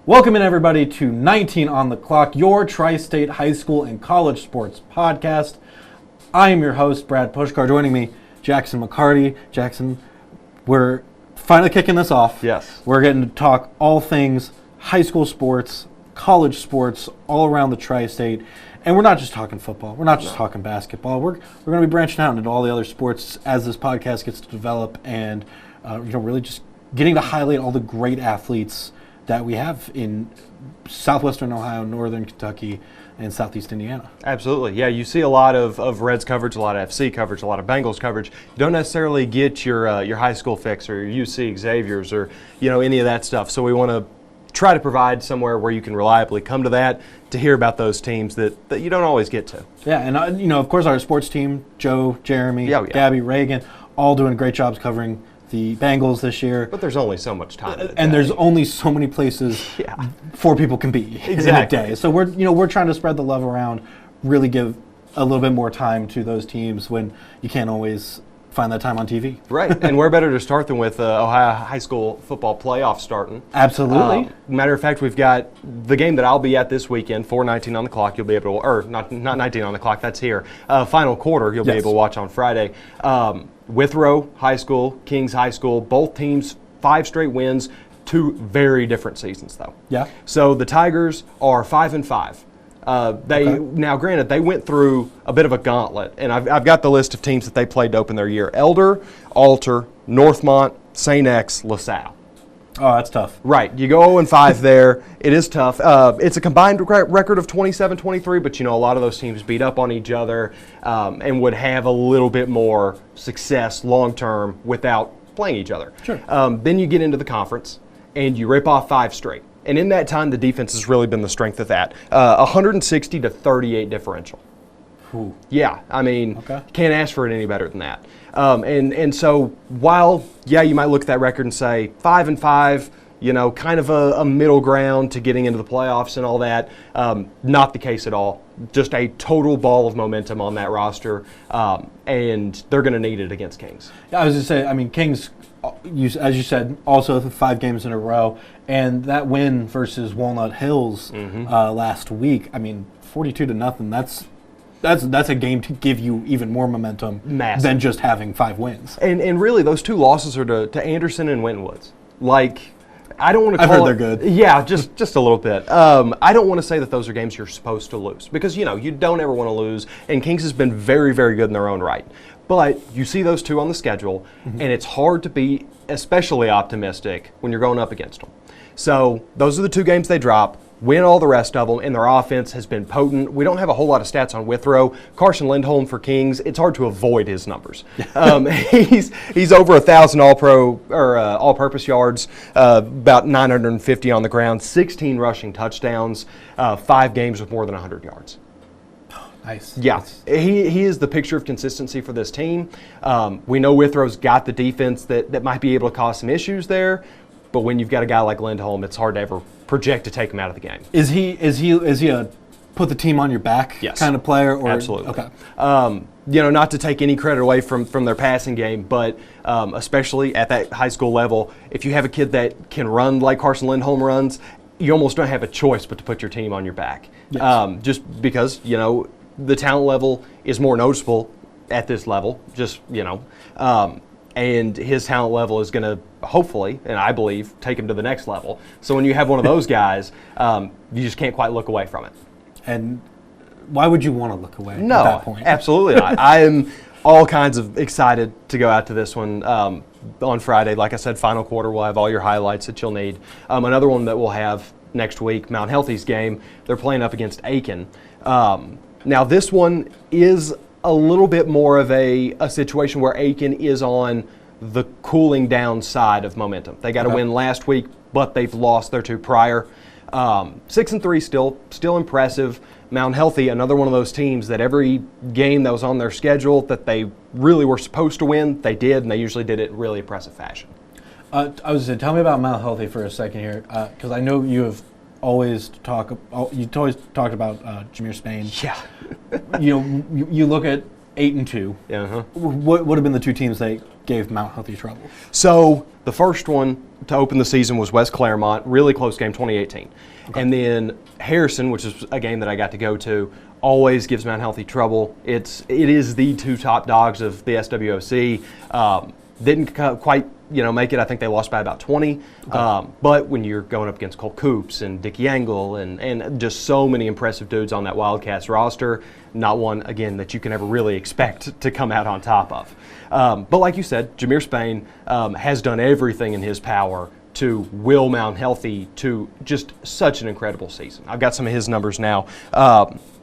Welcome in, everybody, to 19 on the Clock, your Tri-State high school and college sports podcast. I am your host, Brad Pushkar. Joining me, Jackson McCarty. Jackson, we're finally kicking this off. Yes. We're getting to talk all things high school sports, college sports, all around the Tri-State. And we're not just talking football. We're not just talking basketball. We're going to be branching out into all the other sports as this podcast gets to develop, and really just getting to highlight all the great athletes that we have in southwestern Ohio, northern Kentucky, and southeast Indiana. Absolutely. Yeah, you see a lot of Reds coverage, a lot of FC coverage, a lot of Bengals coverage. You don't necessarily get your high school fix or your UC Xavier's or any of that stuff. So we want to try to provide somewhere where you can reliably come to that to hear about those teams that you don't always get to. Yeah, and of course our sports team, Joe, Jeremy, Gabby, Reagan, all doing great jobs covering the Bengals this year. But there's only so much time. And there's only so many places four people can be in a day. So we're trying to spread the love around, really give a little bit more time to those teams when you can't always find that time on TV. Right, and where better to start than with Ohio high school football playoffs starting. Absolutely. Matter of fact, we've got the game that I'll be at this weekend, 19 on the clock. You'll be able to, or not 19 on the clock, that's here. Final quarter, you'll be able to watch on Friday. Withrow High School, Kings High School, both teams 5 straight wins, 2 very different seasons though. Yeah. So the Tigers are 5-5. Now, granted, they went through a bit of a gauntlet, and I've got the list of teams that they played to open their year: Elder, Alter, Northmont, St. X, LaSalle. Oh, that's tough. Right. You go 0-5 there. It is tough. It's a combined record of 27-23, but a lot of those teams beat up on each other and would have a little bit more success long-term without playing each other. Sure. Then you get into the conference, and you rip off 5 straight. And in that time, the defense has really been the strength of that. 160-38 differential. Ooh. Yeah, I mean, can't ask for it any better than that. And so while, you might look at that record and say 5-5, kind of a middle ground to getting into the playoffs and all that, not the case at all. Just a total ball of momentum on that roster, and they're going to need it against Kings. Yeah, I was going to say, Kings, as you said, also 5 games in a row, and that win versus Walnut Hills last week, 42-0, that's a game to give you even more momentum than just having 5 wins. And really, those 2 losses are to Anderson and Winton Woods. I don't want to call I've heard they're good. Yeah, just a little bit. I don't want to say that those are games you're supposed to lose because, you don't ever want to lose, and Kings has been very, very good in their own right. But you see those 2 on the schedule, and it's hard to be especially optimistic when you're going up against them. So those are the 2 games they drop. Win all the rest of them, and their offense has been potent. We don't have a whole lot of stats on Withrow. Carson Lindholm for Kings, it's hard to avoid his numbers. He's over 1,000 all-pro or all-purpose yards, about 950 on the ground, 16 rushing touchdowns, 5 games with more than 100 yards. Nice. Yeah, he is the picture of consistency for this team. We know Withrow's got the defense that might be able to cause some issues there, but when you've got a guy like Lindholm, it's hard to ever project to take him out of the game. Is he a put the team on your back kind of player? Or? Absolutely. Okay. Not to take any credit away from their passing game, but especially at that high school level, if you have a kid that can run like Carson Lindholm runs, you almost don't have a choice but to put your team on your back. Yes. Just because, the talent level is more noticeable at this level, and his talent level is going to hopefully, and I believe, take him to the next level. So when you have one of those guys, you just can't quite look away from it. And why would you want to look away at that point? No, absolutely not. I am all kinds of excited to go out to this one on Friday. Like I said, final quarter, we'll have all your highlights that you'll need. Another one that we'll have next week, Mount Healthy's game, they're playing up against Aken. Now this one is a little bit more of a situation where Aken is on the cooling down side of momentum. They got a win last week, but they've lost their 2 prior. 6-3 still impressive. Mount Healthy, another one of those teams that every game that was on their schedule that they really were supposed to win, they did, and they usually did it in really impressive fashion. I was going to say, tell me about Mount Healthy for a second here, because I know you have always talked about Jameer Spain. Yeah. You look at 8-2. Uh-huh. What would have been the 2 teams they gave Mount Healthy trouble? So the first one to open the season was West Claremont, really close game, 2018. Okay. And then Harrison, which is a game that I got to go to, always gives Mount Healthy trouble. It is the two top dogs of the SWOC. Didn't quite make it. I think they lost by about 20. Okay. But when you're going up against Cole Coops and Dickie Angle and just so many impressive dudes on that Wildcats roster, not one, again, that you can ever really expect to come out on top of. But like you said, Jameer Spain has done everything in his power to will Mount Healthy to just such an incredible season. I've got some of his numbers now.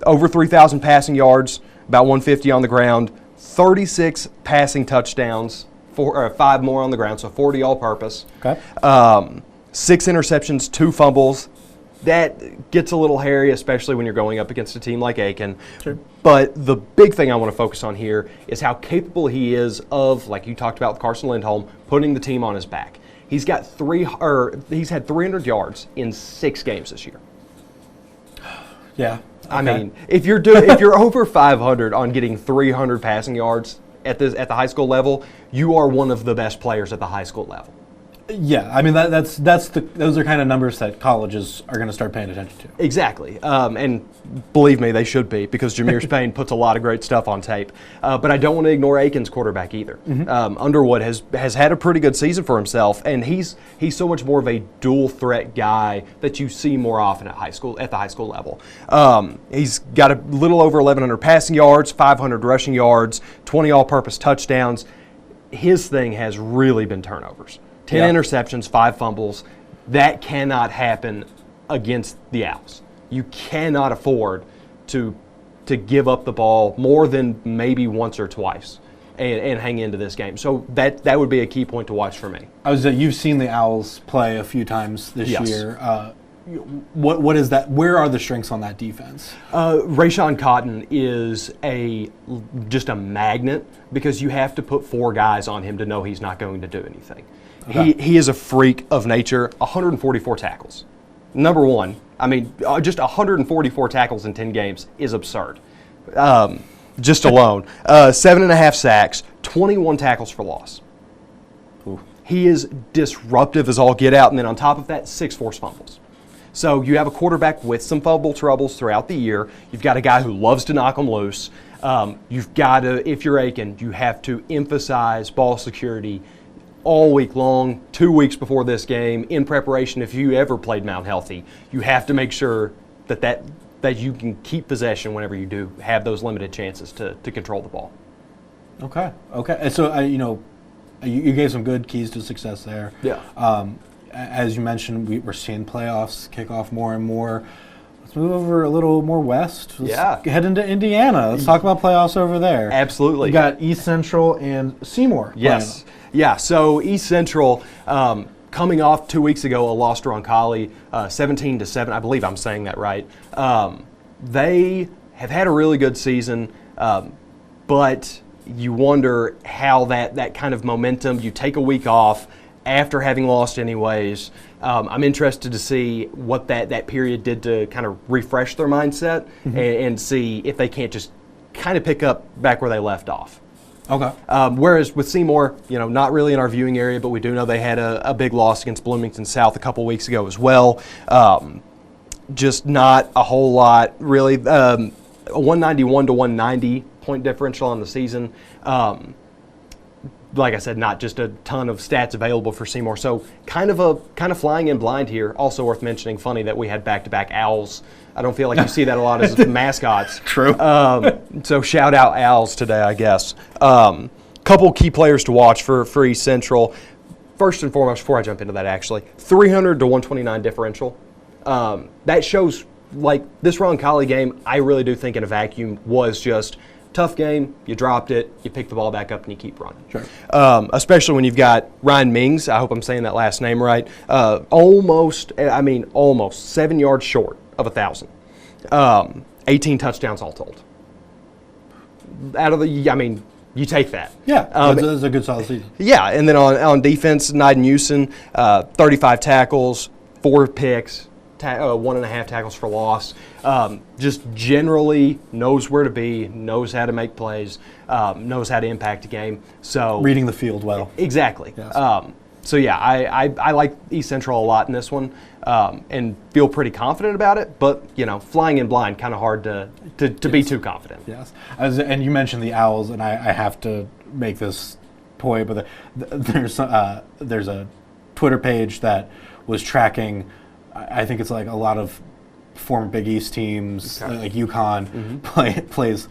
Over 3,000 passing yards, about 150 on the ground, 36 passing touchdowns, 5 more on the ground, so 40 all-purpose. Okay. 6 interceptions, 2 fumbles. That gets a little hairy, especially when you're going up against a team like Aken. Sure. But the big thing I want to focus on here is how capable he is of, like you talked about with Carson Lindholm, putting the team on his back. He's had 300 yards in 6 games this year. Yeah. Okay. I mean, if you're over 500 on getting 300 passing yards at the high school level, you are one of the best players at the high school level. Yeah, I mean those are kind of numbers that colleges are going to start paying attention to. Exactly, and believe me, they should be, because Jameer Spain puts a lot of great stuff on tape. But I don't want to ignore Aken's quarterback either. Mm-hmm. Underwood has had a pretty good season for himself, and he's so much more of a dual threat guy that you see more often at the high school level. He's got a little over 1,100 passing yards, 500 rushing yards, 20 all-purpose touchdowns. His thing has really been turnovers. 10 interceptions, 5 fumbles. That cannot happen against the Owls. You cannot afford to give up the ball more than maybe once or twice and hang into this game. So that would be a key point to watch for me. You've seen the Owls play a few times this year. What is that? Where are the strengths on that defense? Rayshawn Cotton is just a magnet, because you have to put 4 guys on him to know he's not going to do anything. Okay. He is a freak of nature. 144 tackles. Number one, I mean, just 144 tackles in 10 games is absurd. Just alone. 7.5 sacks, 21 tackles for loss. Ooh. He is disruptive as all get out, and then on top of that, 6 forced fumbles. So you have a quarterback with some fumble troubles throughout the year. You've got a guy who loves to knock them loose. You've got to, if you're Aken, you have to emphasize ball security all week long, 2 weeks before this game, in preparation. If you ever played Mount Healthy, you have to make sure that you can keep possession whenever you do have those limited chances to control the ball. Okay. And so, you gave some good keys to success there. Yeah. As you mentioned, we're seeing playoffs kick off more and more. Let's move over a little more west. Let's head into Indiana. Let's talk about playoffs over there. Absolutely. You got East Central and Seymour. Yes. Yeah, so East Central, coming off 2 weeks ago, a loss to Roncalli, 17-7. I believe I'm saying that right. They have had a really good season, but you wonder how that kind of momentum, you take a week off after having lost anyways. I'm interested to see what that period did to kind of refresh their mindset, mm-hmm. and see if they can't just kind of pick up back where they left off. Okay. Whereas with Seymour, not really in our viewing area, but we do know they had a big loss against Bloomington South a couple weeks ago as well. Just not a whole lot, really. A 191 to 190 point differential on the season. Like I said, not just a ton of stats available for Seymour. So kind of flying in blind here. Also worth mentioning, funny that we had back-to-back Owls. I don't feel like you see that a lot as mascots. True. So shout out Owls today, I guess. Couple key players to watch for East Central. First and foremost, before I jump into that, actually, 300 to 129 differential. That shows, like, this Roncalli game, I really do think in a vacuum was just tough game, you dropped it, you pick the ball back up, and you keep running. Sure. Especially when you've got Ryan Mings, I hope I'm saying that last name right, almost 7 yards short of 1,000. 18 touchdowns all told. You take that. Yeah, that's a good solid season. Yeah, and then on defense, Nyden Houston, 35 tackles, 4 picks, 1.5 tackles for loss. Just generally knows where to be, knows how to make plays, knows how to impact a game. So reading the field well. Exactly. Yes. So yeah, I like East Central a lot in this one, and feel pretty confident about it. But flying in blind, kind of hard to be too confident. Yes. And you mentioned the Owls, and I have to make this point, but there's a Twitter page that was tracking. I think it's like a lot of former Big East teams, like UConn, plays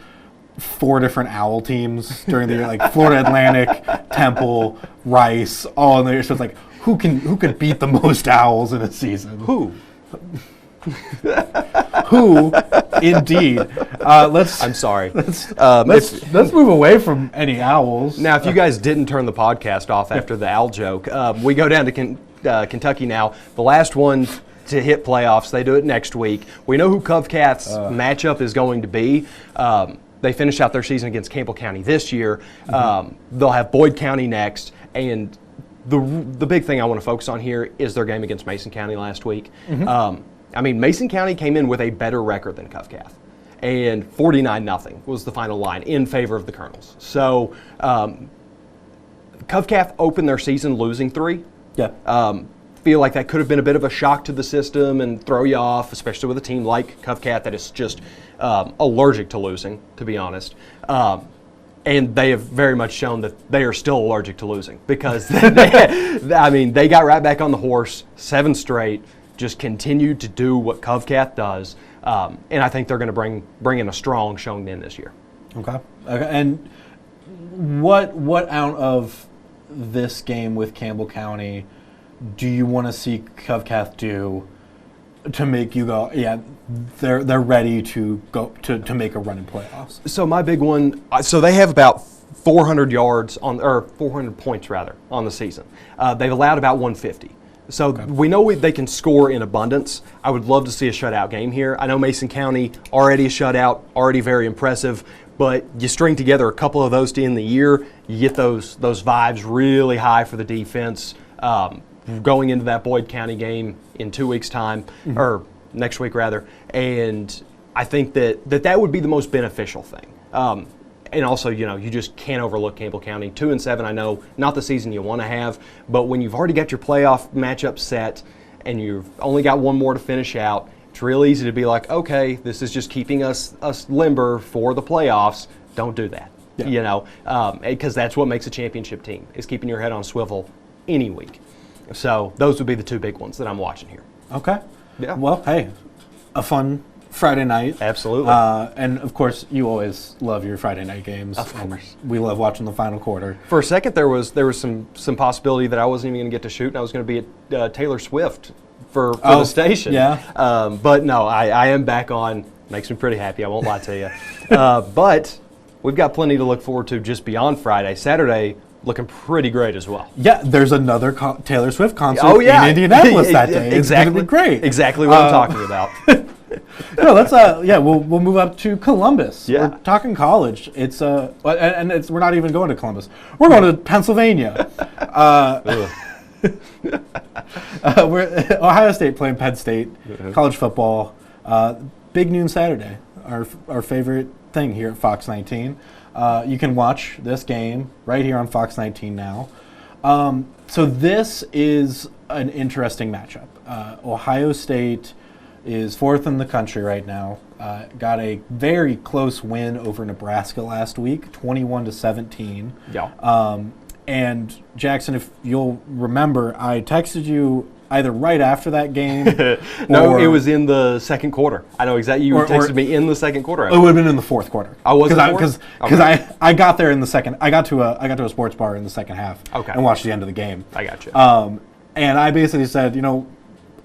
4 different Owl teams during the year, like Florida Atlantic, Temple, Rice, all in there. So it's like, who could beat the most Owls in a season? Who? Who, indeed. I'm sorry. Let's move away from any Owls. Now, if you guys didn't turn the podcast off after the Owl joke, we go down to Kentucky now. The last one to hit playoffs. They do it next week. We know who CovCath's matchup is going to be. They finish out their season against Campbell County this year. They'll have Boyd County next, and the big thing I want to focus on here is their game against Mason County last week. Mason County came in with a better record than CovCath, and 49-0 was the final line in favor of the Colonels. So CovCath opened their season losing 3. Yeah. Feel like that could have been a bit of a shock to the system and throw you off, especially with a team like CovCath that is just allergic to losing, to be honest. And they have very much shown that they are still allergic to losing because they got right back on the horse, 7 straight, just continued to do what CovCath does, and I think they're going to bring in a strong showing in this year. Okay. And what out of this game with Campbell County do you want to see CovCath do to make you go, yeah, they're ready to go to make a run in playoffs? So my big one, so they have about 400 yards or 400 points rather on the season. They've allowed about 150. So we know they can score in abundance. I would love to see a shutout game here. I know Mason County already a shutout, already very impressive, but you string together a couple of those to end the year, you get those vibes really high for the defense. Going into that Boyd County game in 2 weeks' time, or next week rather, and I think that would be the most beneficial thing. And also, you just can't overlook Campbell County. 2-7, I know, not the season you want to have, but when you've already got your playoff matchup set and you've only got one more to finish out, it's real easy to be like, okay, this is just keeping us limber for the playoffs. Don't do that, because that's what makes a championship team, is keeping your head on swivel any week. So those would be the 2 big ones that I'm watching here. Okay. Yeah. Well, hey, a fun Friday night. Absolutely. And, of course, you always love your Friday night games. Of course. We love watching the final quarter. For a second, there was some possibility that I wasn't even going to get to shoot, and I was going to be at Taylor Swift for the station. Yeah. But, no, I am back on. Makes me pretty happy. I won't lie to you. But we've got plenty to look forward to just beyond Friday. Saturday, looking pretty great as well. Yeah, there's another Taylor Swift concert in Indianapolis that day. Exactly. It's going to be great. Exactly what I'm talking about. No, let's we'll move up to Columbus. Yeah. We're talking college. It's we're not even going to Columbus. We're going to Pennsylvania. We're Ohio State playing Penn State. College football. Big noon Saturday. Our favorite thing here at FOX19. You can watch this game right here on FOX19 Now. So this is an interesting matchup. Ohio State is 4th in the country right now. Got a very close win over Nebraska last week, 21-17. Yeah. And Jackson, if you'll remember, I texted you either right after that game. No, it was in the second quarter. I know exactly. You texted me in the second quarter. It would have been in the fourth quarter. I was because I got there in the second. I got to a sports bar in the second half. Okay. And watched the end of the game. I got you. And I basically said,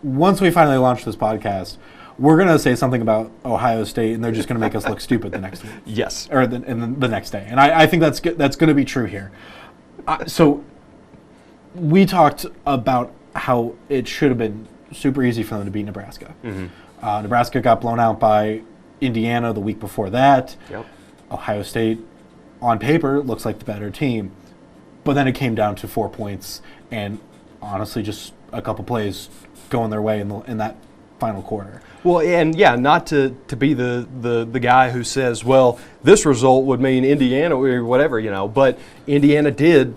once we finally launch this podcast, we're going to say something about Ohio State, and they're just going to make us look stupid the next week. Yes. Or the next day. And I think that's going to be true here. So we talked about how it should have been super easy for them to beat Nebraska. Mm-hmm. Nebraska got blown out by Indiana the week before that. Yep. Ohio State, on paper, looks like the better team. But then it came down to 4 points and honestly just a couple plays going their way in that final quarter. Well, and yeah, not to be the guy who says, well, this result would mean Indiana or whatever, but Indiana did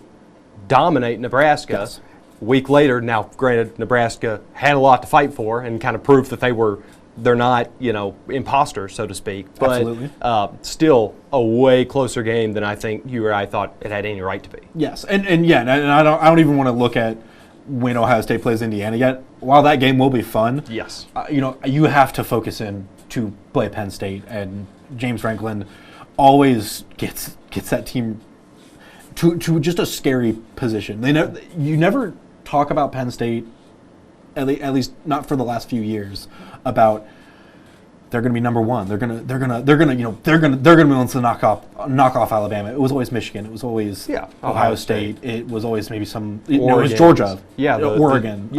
dominate Nebraska. Yes. A week later, now granted, Nebraska had a lot to fight for and kind of proved that they're not, imposters, so to speak. But Absolutely. Still a way closer game than I think you or I thought it had any right to be. Yes, and I don't even want to look at when Ohio State plays Indiana yet. While that game will be fun, yes, you have to focus in to play Penn State, and James Franklin always gets that team to just a scary position. You never talk about Penn State, at least not for the last few years, about they're going to be number one. They're going to be able to knock off Alabama. It was always Michigan. It was always Ohio State. It was always maybe it was Georgia. Yeah, Oregon.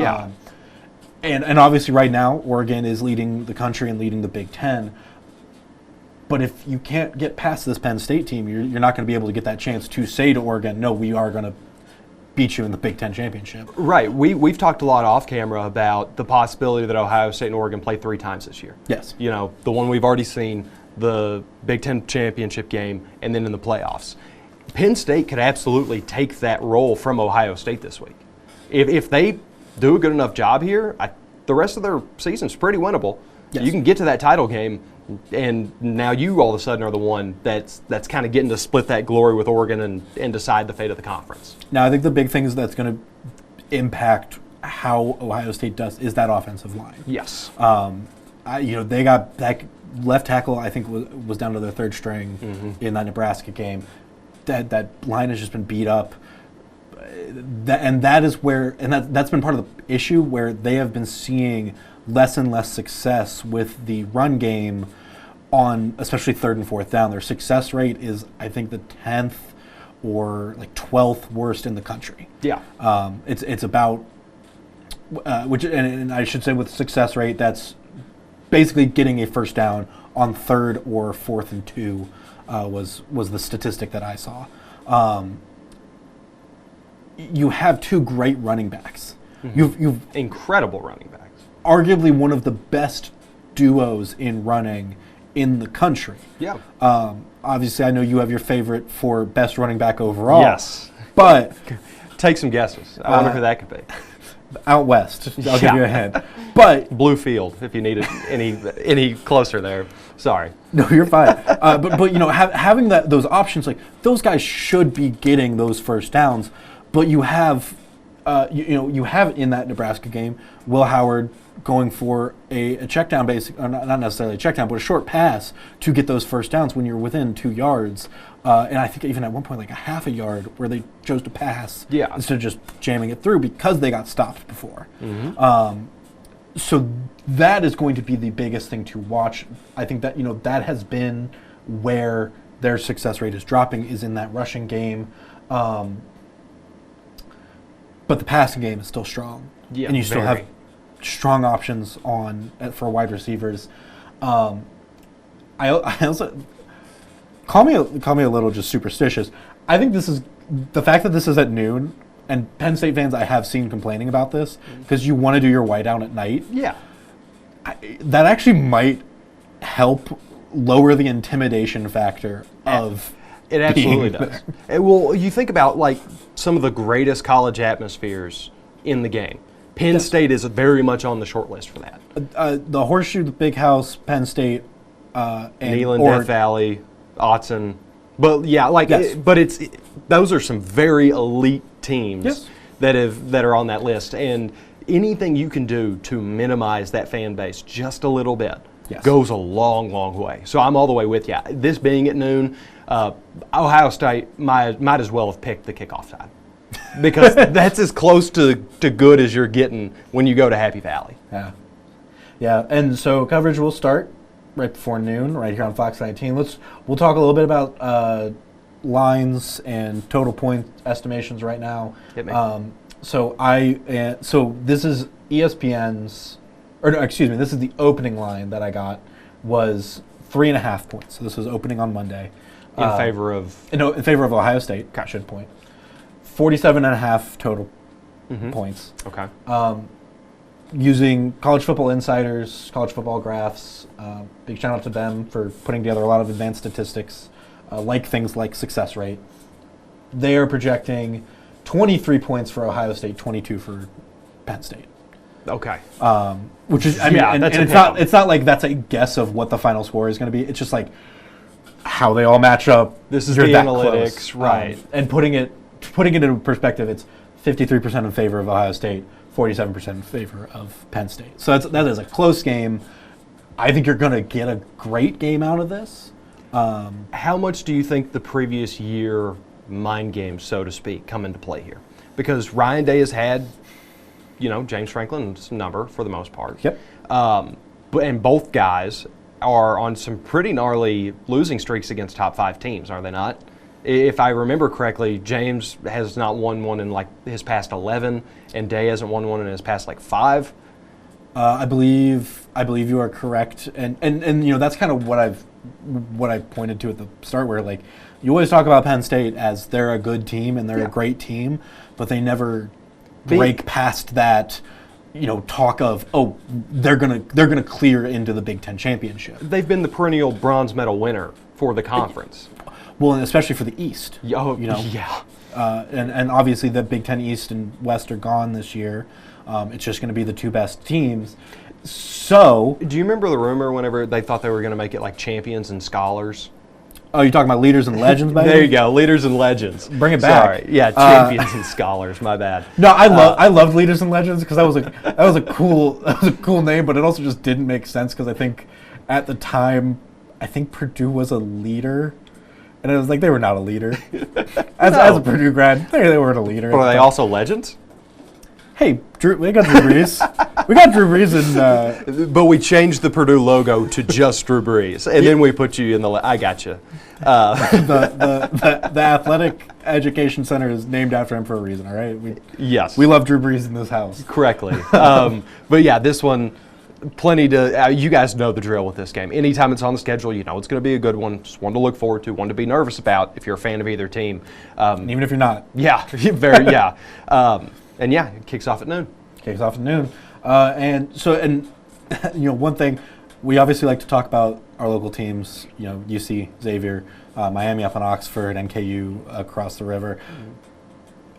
And obviously right now Oregon is leading the country and leading the Big Ten. But if you can't get past this Penn State team, you're not going to be able to get that chance to say to Oregon, no, we are going to beat you in the Big Ten championship. Right. We've talked a lot off camera about the possibility that Ohio State and Oregon play 3 times this year. Yes. The one we've already seen, the Big Ten championship game, and then in the playoffs. Penn State could absolutely take that role from Ohio State this week. If they do a good enough job here, the rest of their season's pretty winnable. Yes. You can get to that title game, and now you all of a sudden are the one that's kind of getting to split that glory with Oregon and decide the fate of the conference. Now, I think the big thing that's going to impact how Ohio State does is that offensive line. Yes. They got that left tackle, I think, was down to their 3rd string in that Nebraska game. That line has just been beat up. That's been part of the issue where they have been seeing less and less success with the run game on especially 3rd and 4th down. Their success rate is, I think, the 10th or like 12th worst in the country. Yeah. It's about and I should say with success rate, that's basically getting a first down on 3rd or 4th and 2 was the statistic that I saw. You have 2 great running backs. You've incredible running backs. Arguably one of the best duos in running in the country. Yeah. Obviously, I know you have your favorite for best running back overall. Yes. But take some guesses. I wonder who that could be. Out west. I'll give you a hint. But Blue Field, if you needed any closer there. Sorry. No, you're fine. But having those options, like those guys should be getting those first downs. But you have, you have in that Nebraska game, Will Howard going for a check down, not necessarily a check down, but a short pass to get those first downs when you're within 2 yards. And I think even at one point, like a half a yard where they chose to pass instead of just jamming it through because they got stopped before. So that is going to be the biggest thing to watch. I think that, that has been where their success rate is dropping, is in that rushing game. But the passing game is still strong. Yeah, and you still have strong options for wide receivers. I also call me a little just superstitious. I think this is the fact that this is at noon, and Penn State fans I have seen complaining about this because you want to do your whiteout at night. Yeah, that actually might help lower the intimidation factor of. It absolutely does. Well, you think about like some of the greatest college atmospheres in the game. Penn State is very much on the short list for that. The Horseshoe, the Big House, Penn State, and Neyland, Death Valley, Autzen. But yeah, those are some very elite teams that are on that list, and anything you can do to minimize that fan base just a little bit goes a long, long way. So I'm all the way with you. This being at noon, Ohio State might as well have picked the kickoff time because that's as close to good as you're getting when you go to Happy Valley. Yeah. And so coverage will start right before noon, right here on Fox 19. We'll talk a little bit about lines and total point estimations right now. Hit me. So this is ESPN's, this is the opening line that I got was 3.5 points. So this was opening on Monday. In favor of Ohio State. Should point. 47.5 total points. Okay. using College Football Insiders, College Football Graphs. Big shout out to them for putting together a lot of advanced statistics, like things like success rate. They are projecting 23 points for Ohio State, 22 for Penn State. Okay. Which is, it's not like that's a guess of what the final score is going to be. It's just like how they all match up. This is the analytics, right? And putting it into perspective, it's 53% in favor of Ohio State, 47% in favor of Penn State. So that is a close game. I think you're going to get a great game out of this. How much do you think the previous year mind games, so to speak, come into play here? Because Ryan Day has had, James Franklin's number for the most part. Yep. And both guys are on some pretty gnarly losing streaks against top 5 teams, are they not? If I remember correctly, James has not won one in like his past 11, and Day hasn't won one in his past like 5. I believe you are correct, and that's kind of what I pointed to at the start, where like you always talk about Penn State as they're a good team and they're a great team, but they never break past that. Talk of they're gonna clear into the Big Ten championship. They've been the perennial bronze medal winner for the conference. Well, and especially for the East. Yeah. And obviously the Big Ten East and West are gone this year. It's just going to be the 2 best teams. So, do you remember the rumor whenever they thought they were going to make it like champions and scholars? Oh, you're talking about leaders and legends, baby? There you go, leaders and legends. Bring it back. Sorry, yeah, champions and scholars. My bad. No, I loved leaders and legends because that was a cool name, but it also just didn't make sense because I think at the time, Purdue was a leader, and it was like they were not a leader. As a Purdue grad, they weren't a leader. But are they also legends? Hey, we got Drew Brees. We got Drew Brees in. But we changed the Purdue logo to just Drew Brees, and then we put you in the. I got you. The Athletic Education Center is named after him for a reason. All right. Yes. We love Drew Brees in this house. Correctly. But yeah, this one, plenty to. You guys know the drill with this game. Anytime it's on the schedule, it's going to be a good one. Just one to look forward to, one to be nervous about if you're a fan of either team. Even if you're not. Yeah. Very. Yeah. And yeah, it kicks off at noon. One thing, we obviously like to talk about our local teams, UC, Xavier, Miami up in Oxford, NKU across the river.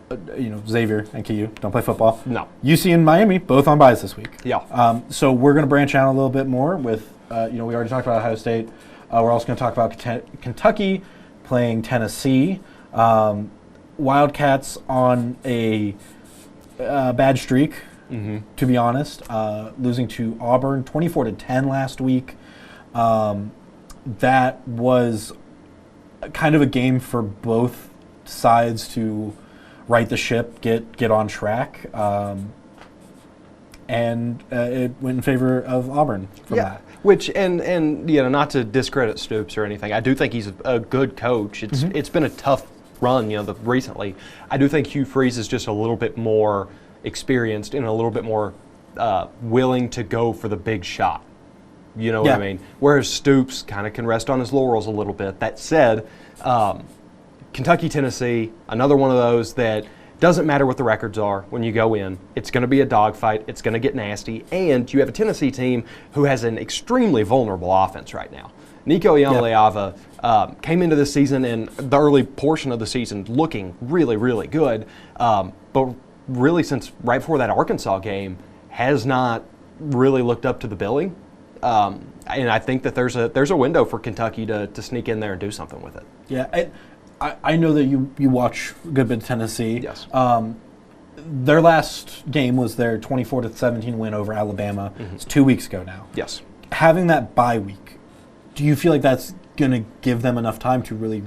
Xavier, NKU, don't play football. No. UC and Miami, both on byes this week. Yeah. So we're going to branch out a little bit more with, we already talked about Ohio State. We're also going to talk about Kentucky playing Tennessee. Wildcats on a bad streak, to be honest, losing to Auburn 24-10 last week. That was kind of a game for both sides to right the ship, get on track, and it went in favor of Auburn from that. Which and not to discredit Stoops or anything, I do think he's a good coach. It's been a tough run, recently. I do think Hugh Freeze is just a little bit more experienced and a little bit more willing to go for the big shot. You know what I mean? Whereas Stoops kind of can rest on his laurels a little bit. That said, Kentucky, Tennessee, another one of those that doesn't matter what the records are when you go in. It's going to be a dogfight. It's going to get nasty. And you have a Tennessee team who has an extremely vulnerable offense right now. Nico Iamaleava came into this season and the early portion of the season looking really, really good. But really since right before that Arkansas game has not really looked up to the billing. And I think that there's a window for Kentucky to sneak in there and do something with it. Yeah, I know that you watch a good bit of Tennessee. Yes. Their last game was their 24-17 win over Alabama. It's 2 weeks ago now. Yes. Having that bye week, do you feel like that's going to give them enough time to really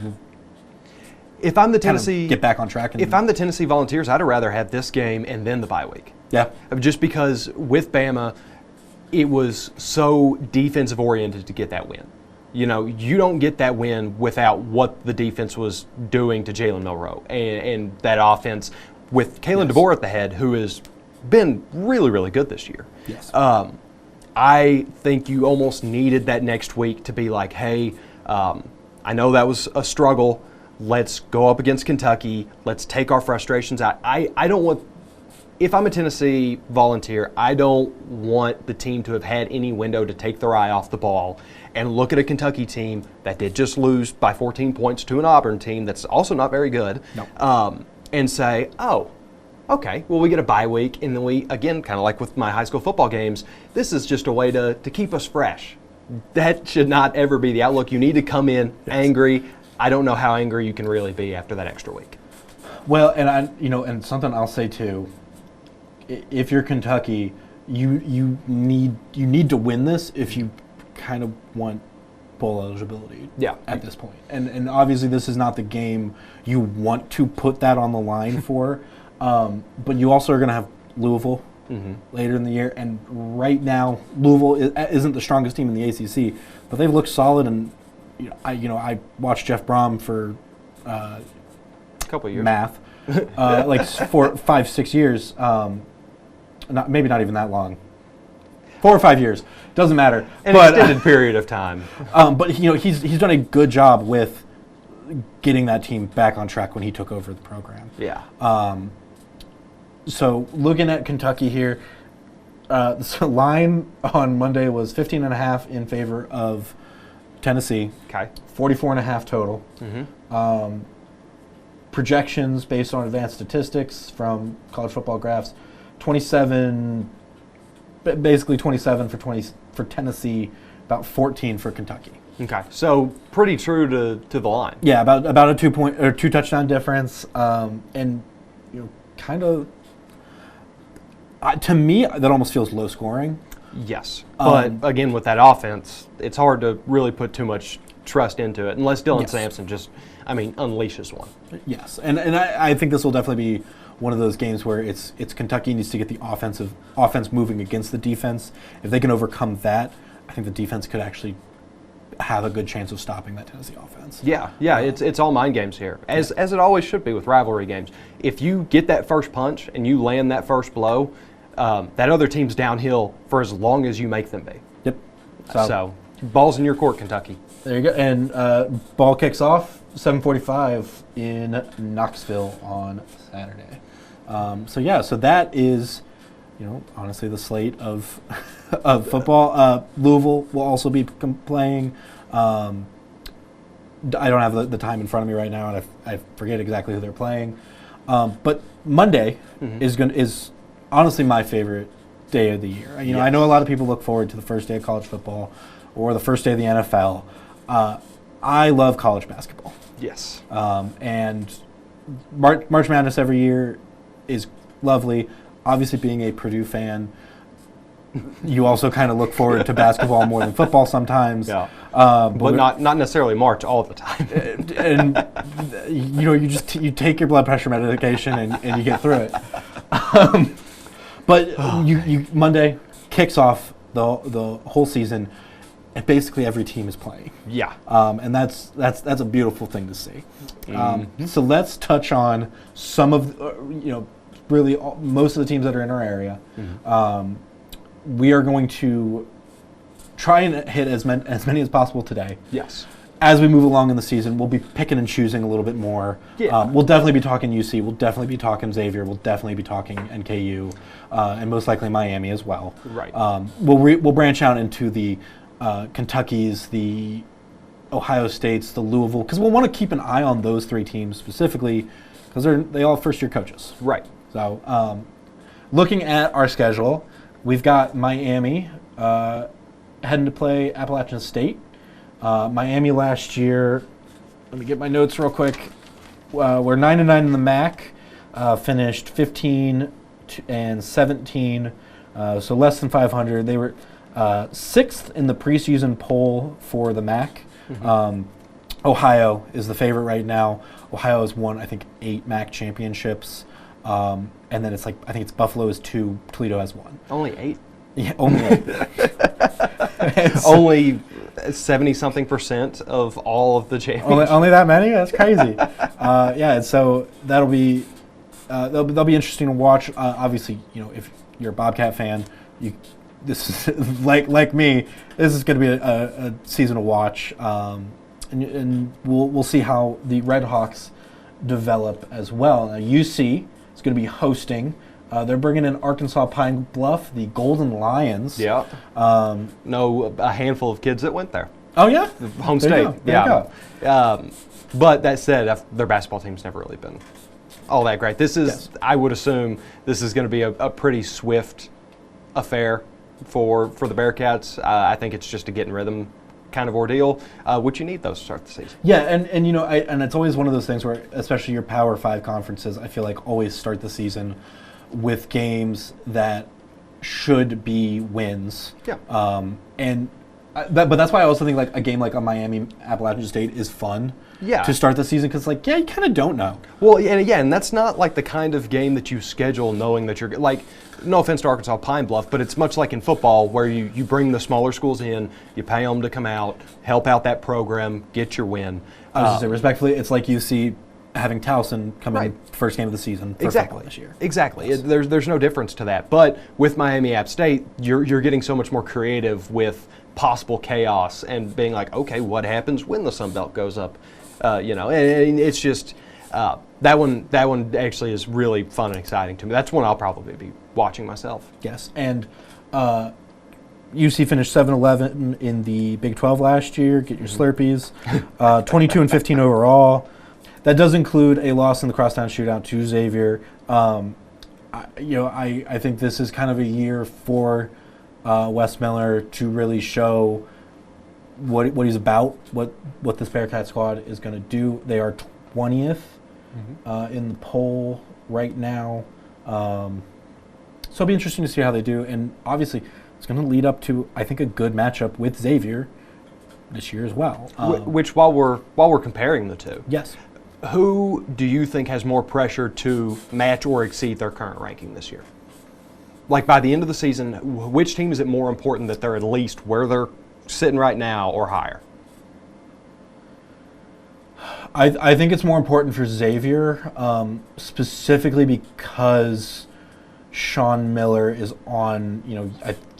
if I'm the Tennessee get back on track? If I'm the Tennessee Volunteers, I'd rather have this game and then the bye week. Yeah. Just because with Bama, it was so defensive oriented to get that win. You don't get that win without what the defense was doing to Jalen Milroe and that offense with Kalen DeBoer at the head, who has been really, really good this year. Yes. I think you almost needed that next week to be like, hey, I know that was a struggle. Let's go up against Kentucky. Let's take our frustrations out. I don't want if I'm a Tennessee Volunteer, I don't want the team to have had any window to take their eye off the ball and look at a Kentucky team that did just lose by 14 points to an Auburn team that's also not very good, and say, oh, okay, well, we get a bye week, and then we, again, kind of like with my high school football games, this is just a way to keep us fresh. That should not ever be the outlook. You need to come in angry. I don't know how angry you can really be after that extra week. Well, and and something I'll say too, if you're Kentucky, you need to win this if you kind of want bowl eligibility at this point. And obviously this is not the game you want to put that on the line for, but you also are going to have Louisville later in the year. And right now, Louisville isn't the strongest team in the ACC, but they've looked solid. And I watched Jeff Brom for a couple of years. Math, like 4, 5, 6 years. Maybe not even that long. 4 or 5 years, doesn't matter. An extended period of time. But he's done a good job with getting that team back on track when he took over the program. Yeah. So looking at Kentucky here, the line on Monday was 15.5 in favor of Tennessee. Okay. 44.5 total. Projections based on advanced statistics from college football graphs, 27. Basically 27 for Tennessee, about 14 for Kentucky. Okay, so pretty true to the line. Yeah, about a 2 touchdown difference, and kind of to me that almost feels low scoring. Yes, but again with that offense, it's hard to really put too much trust into it unless Dylan Sampson just, unleashes one. Yes, and I think this will definitely be one of those games where it's Kentucky needs to get the offense moving against the defense. If they can overcome that, I think the defense could actually have a good chance of stopping that Tennessee offense. Yeah, it's all mind games here, as it always should be with rivalry games. If you get that first punch and you land that first blow, that other team's downhill for as long as you make them be. Yep. So ball's in your court, Kentucky. There you go. And ball kicks off 7:45 in Knoxville on Saturday. So that is, honestly the slate of of football. Louisville will also be playing. I don't have the time in front of me right now, and I forget exactly who they're playing. But Monday is honestly my favorite day of the year. I know a lot of people look forward to the first day of college football or the first day of the NFL. I love college basketball. Yes. And March Madness every year is lovely. Obviously, being a Purdue fan, you also kind of look forward to basketball more than football sometimes. Yeah. But not necessarily March all the time. And you take your blood pressure medication and you get through it. But Monday kicks off the whole season, and basically every team is playing. Yeah. And that's a beautiful thing to see. So let's touch on some of really most of the teams that are in our area. We are going to try and hit as many as possible today. Yes. As we move along in the season, we'll be picking and choosing a little bit more. Yeah. We'll definitely be talking UC. We'll definitely be talking Xavier. We'll definitely be talking NKU, and most likely Miami as well. Right. We'll branch out into the Kentucky's, the Ohio States, the Louisville, because we'll want to keep an eye on those 3 teams specifically, because they all first-year coaches. Right. So, looking at our schedule, we've got Miami heading to play Appalachian State. Miami last year, let me get my notes real quick. We're 9-9 in the MAC, finished 15-17, so less than 500. They were 6th in the preseason poll for the MAC. Ohio is the favorite right now. Ohio has won, I think, 8 MAC championships. And then I think it's Buffalo is 2, Toledo has 1. Only 8? Yeah, only 8. Only 70-something% of all of the championships. Only that many? That's crazy. So that'll be interesting to watch. Obviously, if you're a Bobcat fan, this is like me. This is going to be a season to watch, and we'll see how the Red Hawks develop as well. Now, UC is going to be hosting They're bringing in Arkansas Pine Bluff, the Golden Lions. Yeah. Know a handful of kids that went there. Oh, yeah? Home There you state. go. There you Yeah. But that said, their basketball team's never really been all that great. This is, Yes. I would assume, this is going to be a pretty swift affair for the Bearcats. I think it's just a get in rhythm kind of ordeal, which you need those to start the season. Yeah, and you know, and it's always one of those things where, especially your Power 5 conferences, I feel like always start the season with games that should be wins. Yeah. But that's why I also think like a game like a Miami Appalachian State is fun. Yeah. To start the season, because like, yeah, you kind of don't know. Well, and again, that's not like the kind of game that you schedule knowing that you're like. No offense to Arkansas Pine Bluff, but it's much like in football where you bring the smaller schools in, you pay them to come out, help out that program, get your win. I was just say respectfully, it's like UC having Towson come Right. in first game of the season for Exactly. football this year. Exactly. There's no difference to that. But with Miami App State, you're getting so much more creative with possible chaos and being like, okay, what happens when the Sun Belt goes up? And it's just that one actually is really fun and exciting to me. That's one I'll probably be watching myself. Yes, and UC finished 7-11 in the Big 12 last year. Get your Slurpees. 22-15 overall. That does include a loss in the crosstown shootout to Xavier. I think this is kind of a year for Wes Miller to really show what he's about, what this Bearcat squad is going to do. They are 20th in the poll right now. So it'll be interesting to see how they do. And obviously, it's going to lead up to, I think, a good matchup with Xavier this year as well. Which, while we're comparing the two, Yes. who do you think has more pressure to match or exceed their current ranking this year? Like by the end of the season, which team is it more important that they're at least where they're sitting right now or higher? I think it's more important for Xavier, specifically because Sean Miller is on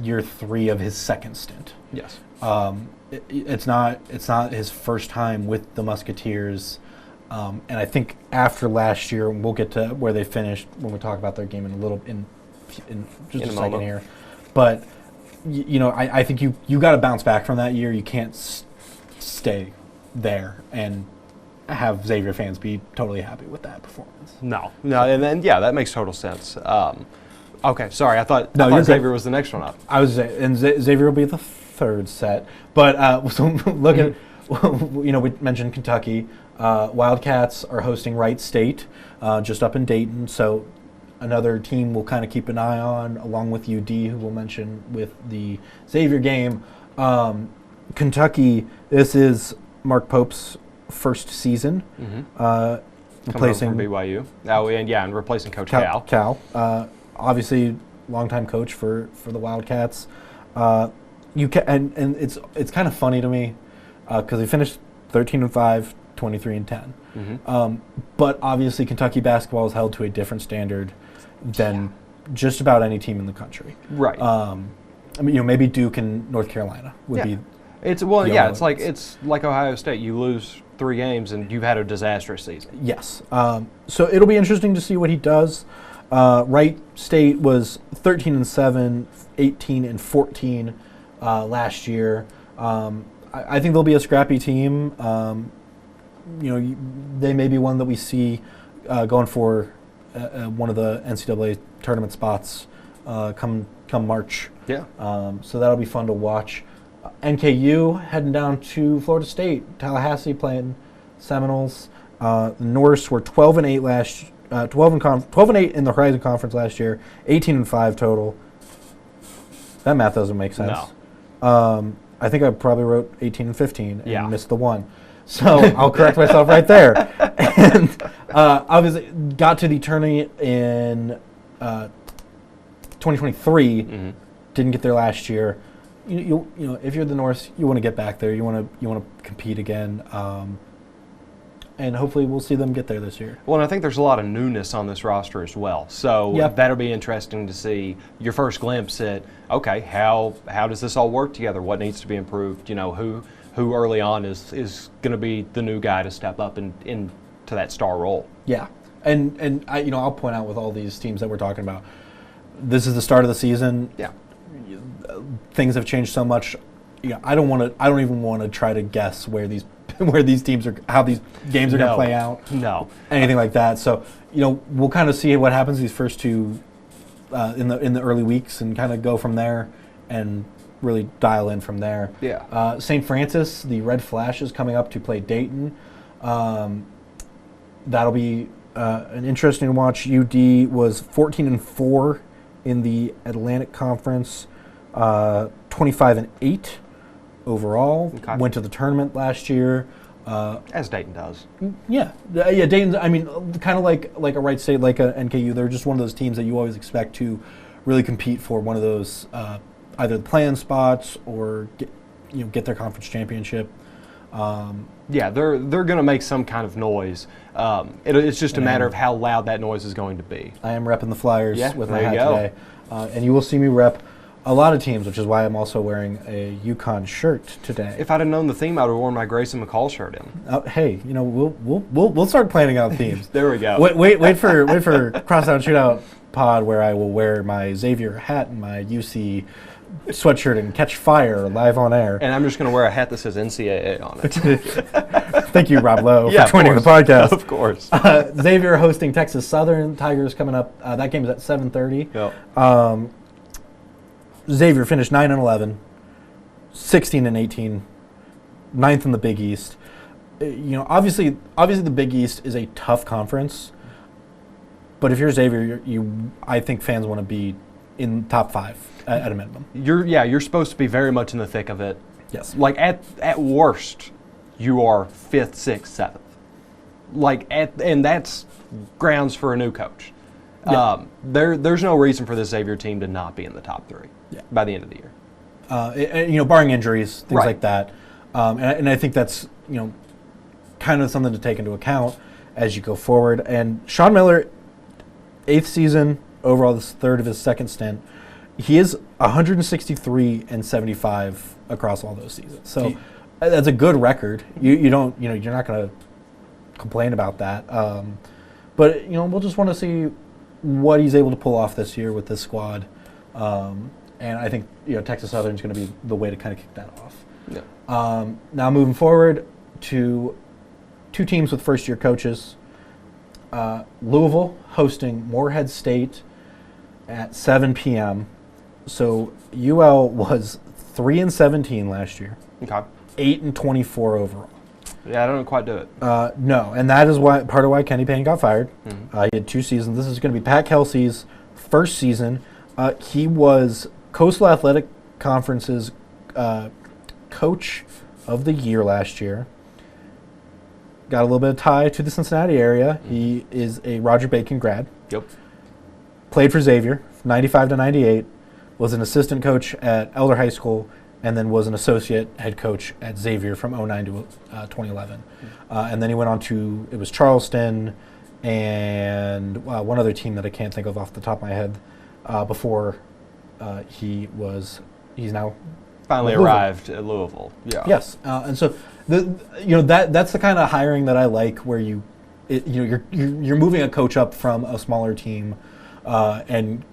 year 3 of his second stint. Yes. It's not his first time with the Musketeers, and I think after last year, we'll get to where they finished when we talk about their game in just a second here. But I think you got to bounce back from that year. You can't stay there and have Xavier fans be totally happy with that performance. No, and then that makes total sense. Okay, sorry, I thought you're Xavier good. was the next one up. I was saying, and Xavier will be the third set. But so look at, we mentioned Kentucky. Wildcats are hosting Wright State, just up in Dayton. So another team we'll kind of keep an eye on, along with UD, who we'll mention with the Xavier game. Kentucky, this is Mark Pope's first season, replacing from BYU. And replacing Coach Cal. Cal, obviously, longtime coach for the Wildcats. And it's kind of funny to me because they finished 13-5, 23-10. But obviously, Kentucky basketball is held to a different standard than just about any team in the country. Right. Maybe Duke and North Carolina would be. It's like Ohio State. You lose 3 games and you've had a disastrous season. Yes. So it'll be interesting to see what he does. Wright State was 13-7, 18-14 last year. I think they'll be a scrappy team. They may be one that we see going for one of the NCAA tournament spots come March. Yeah. So that'll be fun to watch. NKU heading down to Florida State, Tallahassee playing Seminoles. The Norse were 12-8 last, 12-8 in the Horizon Conference last year, 18-5 total. That math doesn't make sense. No. I think I probably wrote 18-15 and missed the 1. So I'll correct myself right there. And obviously got to the tournament in 2023. Didn't get there last year. If you're the North, you want to get back there. You want to compete again. And hopefully we'll see them get there this year. Well, and I think there's a lot of newness on this roster as well. So that'll be interesting to see your first glimpse at, okay, how does this all work together? What needs to be improved? Who early on is going to be the new guy to step up into that star role. Yeah. And I'll point out with all these teams that we're talking about, this is the start of the season. Yeah. Things have changed so much. I don't even want to try to guess where these teams are, how these games are going to play out. No. Anything like that. So, we'll kind of see what happens these first two in the early weeks and kind of go from there and really dial in from there. Yeah. St. Francis, the Red Flash is coming up to play Dayton. That'll be an interesting watch. UD was 14-4 in the Atlantic Conference, 25-8 overall. Okay. Went to the tournament last year. As Dayton does. Yeah. Dayton's, kind of like a Wright State, like a NKU. They're just one of those teams that you always expect to really compete for one of those either the play-in spots or get their conference championship. Yeah, they're going to make some kind of noise. It's just a matter of how loud that noise is going to be. I am repping the Flyers with my there hat you go. today. And you will see me rep a lot of teams, which is why I'm also wearing a UConn shirt today. If I'd have known the theme, I would have worn my Grayson McCall shirt in. Hey, we'll start planning out themes. There we go. Wait for Crosstown Shootout Pod, where I will wear my Xavier hat and my UC sweatshirt and catch fire live on air. And I'm just going to wear a hat that says NCAA on it. Thank you, Rob Lowe, Yeah, for joining the podcast. Of course. Xavier hosting Texas Southern. Tigers coming up. That game is at 7:30. Yep. Xavier finished 9-11, 16-18, 9th in the Big East. Obviously the Big East is a tough conference. But if you're Xavier, I think fans want to be in top 5 at a minimum. You're supposed to be very much in the thick of it. Yes. Like at worst, you are 5th, 6th, 7th. And that's grounds for a new coach. Yeah. There's no reason for this Xavier team to not be in the top 3 by the end of the year. Barring injuries, things Right. like that. And I think that's, kind of something to take into account as you go forward. And Sean Miller, 8th season overall, this 3rd of his 2nd stint. He is 163-75 across all those seasons. So that's a good record. You're not going to complain about that. But we'll just want to see what he's able to pull off this year with this squad. And I think Texas Southern is going to be the way to kind of kick that off. Yeah. Now moving forward to 2 teams with first-year coaches. Louisville hosting Morehead State at 7 p.m. So UL was 3-17 last year, Okay. 8-24 overall. Yeah, I don't quite do it. No, and that is part of why Kenny Payne got fired. Mm-hmm. He had 2 seasons. This is going to be Pat Kelsey's first season. He was Coastal Athletic Conference's coach of the year last year. Got a little bit of tie to the Cincinnati area. Mm-hmm. He is a Roger Bacon grad. Yep. Played for Xavier, 95-98. Was an assistant coach at Elder High School, and then was an associate head coach at Xavier from 2009 to 2011. And then he went on to, it was Charleston and one other team that I can't think of off the top of my head before he's now Finally arrived at Louisville. Yeah. Yes. And so that's the kind of hiring that I like, where you're moving a coach up from a smaller team and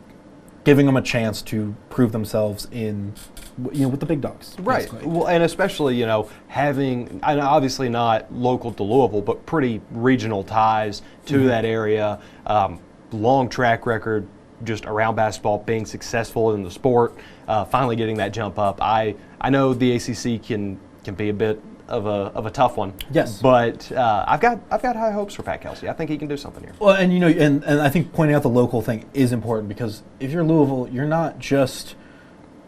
giving them a chance to prove themselves with the big dogs. Right. Basically. Well, and especially, having, and obviously not local to Louisville, but pretty regional ties to that area, long track record just around basketball, being successful in the sport, finally getting that jump up. I know the ACC can be a bit of a tough one. Yes. But I've got high hopes for Pat Kelsey. I think he can do something here. Well, and and I think pointing out the local thing is important, because if you're Louisville, you're not just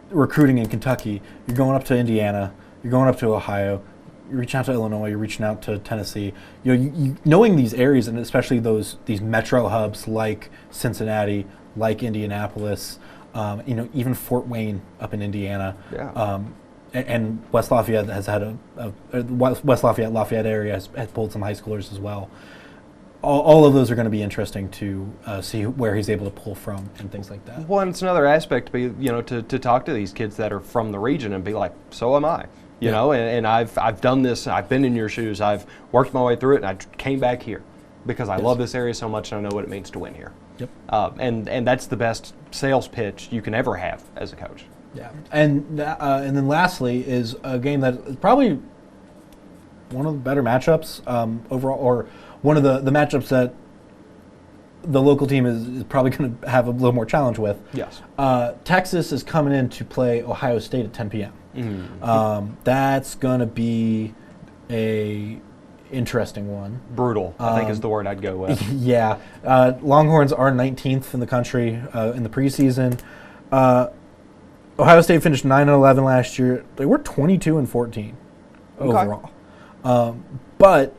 recruiting in Kentucky. You're going up to Indiana. You're going up to Ohio. You're reaching out to Illinois. You're reaching out to Tennessee. You knowing these areas, and especially these metro hubs like Cincinnati, like Indianapolis, even Fort Wayne up in Indiana. Yeah. And West Lafayette has had West Lafayette area has pulled some high schoolers as well. All of those are going to be interesting to see where he's able to pull from and things like that. Well, and it's another aspect to be, to talk to these kids that are from the region and be like, so am I, and I've done this. I've been in your shoes. I've worked my way through it, and I came back here. because I love this area so much and I know what it means to win here. Yep. And that's the best sales pitch you can ever have as a coach. Yeah, and then lastly is a game that is probably one of the better matchups overall, or one of the matchups that the local team is probably going to have a little more challenge with. Yes. Texas is coming in to play Ohio State at 10 p.m. Mm-hmm. That's going to be a interesting one. Brutal, I think is the word I'd go with. Yeah. Longhorns are 19th in the country in the preseason. Ohio State finished 9-11 last year. They were 22-14 overall. But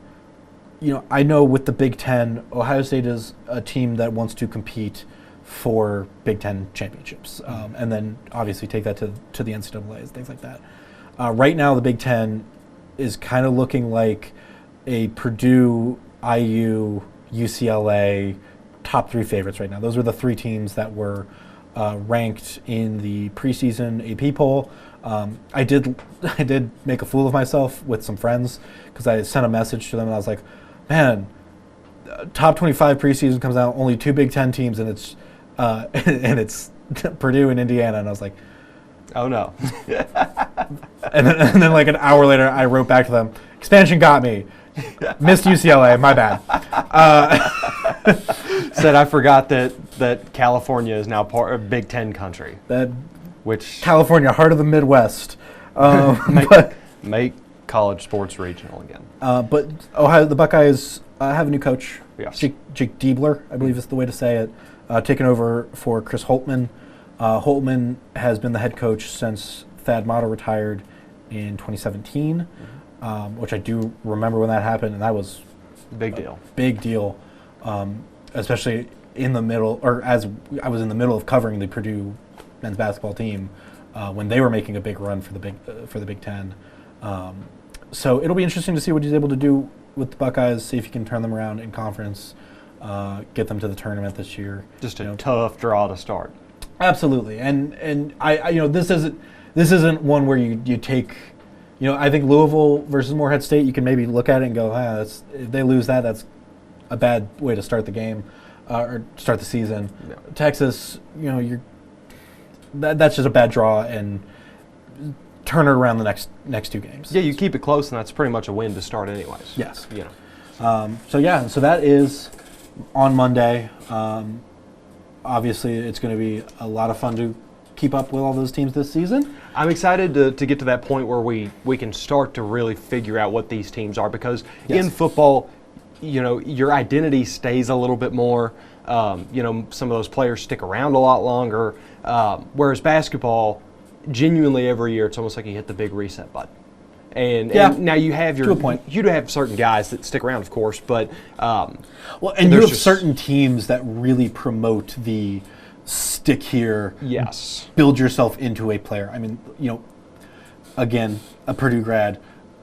I know with the Big Ten, Ohio State is a team that wants to compete for Big Ten championships, and then obviously take that to the NCAAs, things like that. Right now, the Big Ten is kind of looking like a Purdue, IU, UCLA top 3 favorites right now. Those were the 3 teams that were ranked in the preseason AP poll. I did make a fool of myself with some friends because I sent a message to them and I was like, man, top 25 preseason comes out, only 2 Big Ten teams, and it's Purdue and Indiana, and I was like, oh no. and then like an hour later I wrote back to them, expansion got me, missed UCLA, my bad. Said I forgot that California is now part of Big Ten country. Which California, heart of the Midwest. Make college sports regional again. But the Buckeyes have a new coach. Yes. Jake Diebler, I believe is the way to say it, taking over for Chris Holtmann. Holtmann has been the head coach since Thad Matta retired in 2017, which I do remember when that happened, and that was big deal. Big deal, especially in the middle, or as I was in the middle of covering the Purdue men's basketball team when they were making a big run for the Big Ten. So it'll be interesting to see what he's able to do with the Buckeyes, see if he can turn them around in conference, get them to the tournament this year. Just a tough draw to start. Absolutely, and I this isn't one where you take, I think Louisville versus Morehead State, you can maybe look at it and go, if they lose that's a bad way to start the game or start the season. Yeah. Texas, that's just a bad draw, and turn it around the next 2 games. Yeah, you keep it close, and that's pretty much a win to start anyways. Yes. So that is on Monday. Obviously, it's going to be a lot of fun to keep up with all those teams this season. I'm excited to get to that point where we can start to really figure out what these teams are, because in football, your identity stays a little bit more. Some of those players stick around a lot longer. Whereas basketball, genuinely every year, it's almost like you hit the big reset button. And now you have to a point. You do have certain guys that stick around, of course, but and you have certain teams that really promote the stick here. Yes. Build yourself into a player. I mean, again, a Purdue grad,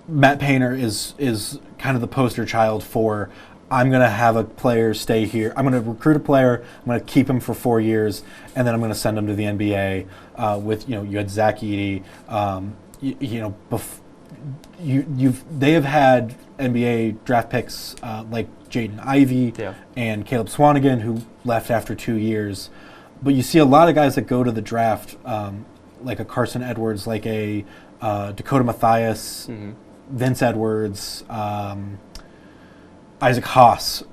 Matt Painter is kind of the poster child for, I'm going to have a player stay here. I'm going to recruit a player. I'm going to keep him for 4 years, and then I'm going to send him to the NBA. You had Zach Edey. They have had NBA draft picks like Jaden Ivey and Caleb Swanigan, who left after 2 years. But you see a lot of guys that go to the draft, like a Carson Edwards, like a Dakota Mathias, Vince Edwards, Isaac Haas,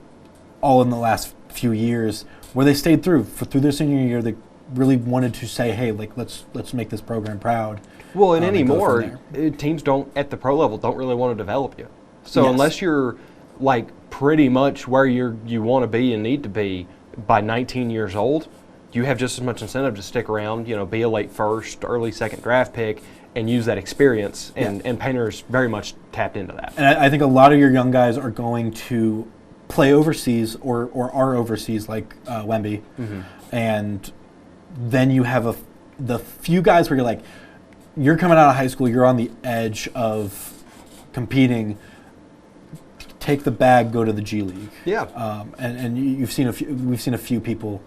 all in the last few years, where they stayed through their senior year. They really wanted to say, hey, let's make this program proud. Well, and anymore, teams at the pro level don't really want to develop you. So unless you're pretty much where you want to be and need to be by 19 years old, you have just as much incentive to stick around, be a late first, early second draft pick, and use that experience. And Painter's very much tapped into that. And I think a lot of your young guys are going to play overseas or are overseas, like Wemby. And then you have the few guys where you're like, you're coming out of high school, you're on the edge of competing. Take the bag, go to the G League. Yeah. And we've seen a few people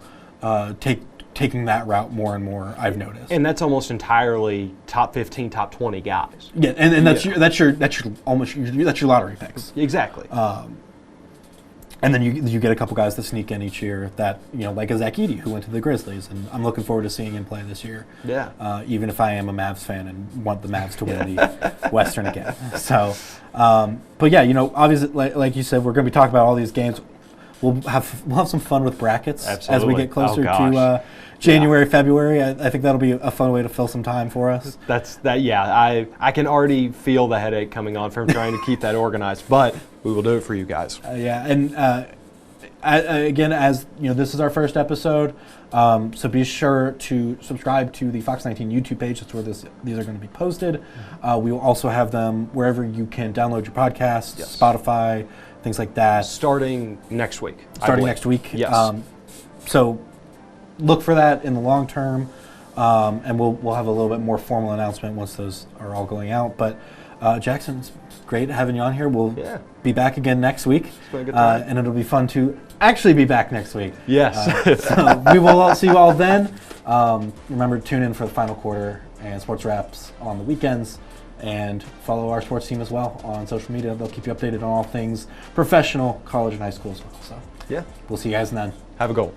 taking that route more and more, I've noticed. And that's almost entirely top 15, top 20 guys. Yeah, and that's your lottery picks. Exactly. And then you get a couple guys that sneak in each year that, like a Zach Edey, who went to the Grizzlies, and I'm looking forward to seeing him play this year. Yeah. Even if I am a Mavs fan and want the Mavs to win the Western again. So, but yeah, obviously, like you said, we're going to be talking about all these games. We'll have some fun with brackets as we get closer to January, February. I think that'll be a fun way to fill some time for us. I can already feel the headache coming on from trying to keep that organized, but we will do it for you guys. And again, as this is our first episode, so be sure to subscribe to the FOX19 YouTube page. That's where these are going to be posted. We will also have them wherever you can download your podcasts, Spotify, things like that. Starting next week. Yes. So look for that in the long term, and we'll have a little bit more formal announcement once those are all going out. But Jackson, it's great having you on here. We'll be back again next week, and it'll be fun to actually be back next week. Yes. So we will all see you all then. Remember to tune in for the final quarter and sports wraps on the weekends, and follow our sports team as well on social media. They'll keep you updated on all things professional, college, and high school as well. So yeah, we'll see you guys then. Have a goal.